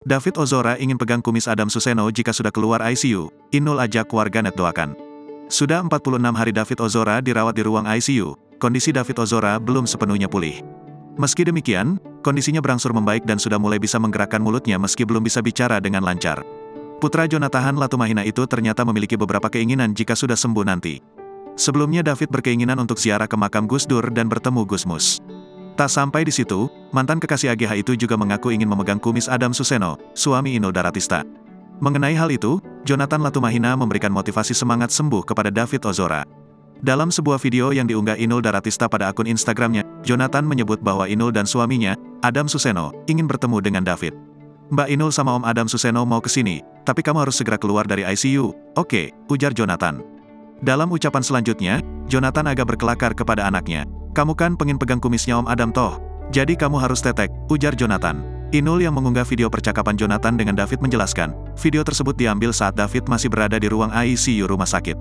David Ozora ingin pegang kumis Adam Suseno jika sudah keluar ICU, Inul ajak warganet doakan. Sudah 46 hari David Ozora dirawat di ruang ICU, kondisi David Ozora belum sepenuhnya pulih. Meski demikian, kondisinya berangsur membaik dan sudah mulai bisa menggerakkan mulutnya meski belum bisa bicara dengan lancar. Putra Jonathan Latumahina itu ternyata memiliki beberapa keinginan jika sudah sembuh nanti. Sebelumnya David berkeinginan untuk ziarah ke makam Gus Dur dan bertemu Gus Mus. Tak sampai di situ, mantan kekasih AGH itu juga mengaku ingin memegang kumis Adam Suseno, suami Inul Daratista. Mengenai hal itu, Jonathan Latumahina memberikan motivasi semangat sembuh kepada David Ozora. Dalam sebuah video yang diunggah Inul Daratista pada akun Instagramnya, Jonathan menyebut bahwa Inul dan suaminya, Adam Suseno, ingin bertemu dengan David. "Mbak Inul sama Om Adam Suseno mau kesini, tapi kamu harus segera keluar dari ICU, oke," ujar Jonathan. Dalam ucapan selanjutnya, Jonathan agak berkelakar kepada anaknya. "Kamu kan pengen pegang kumisnya Om Adam toh? Jadi kamu harus tetek," ujar Jonathan. Inul yang mengunggah video percakapan Jonathan dengan David menjelaskan, video tersebut diambil saat David masih berada di ruang ICU rumah sakit.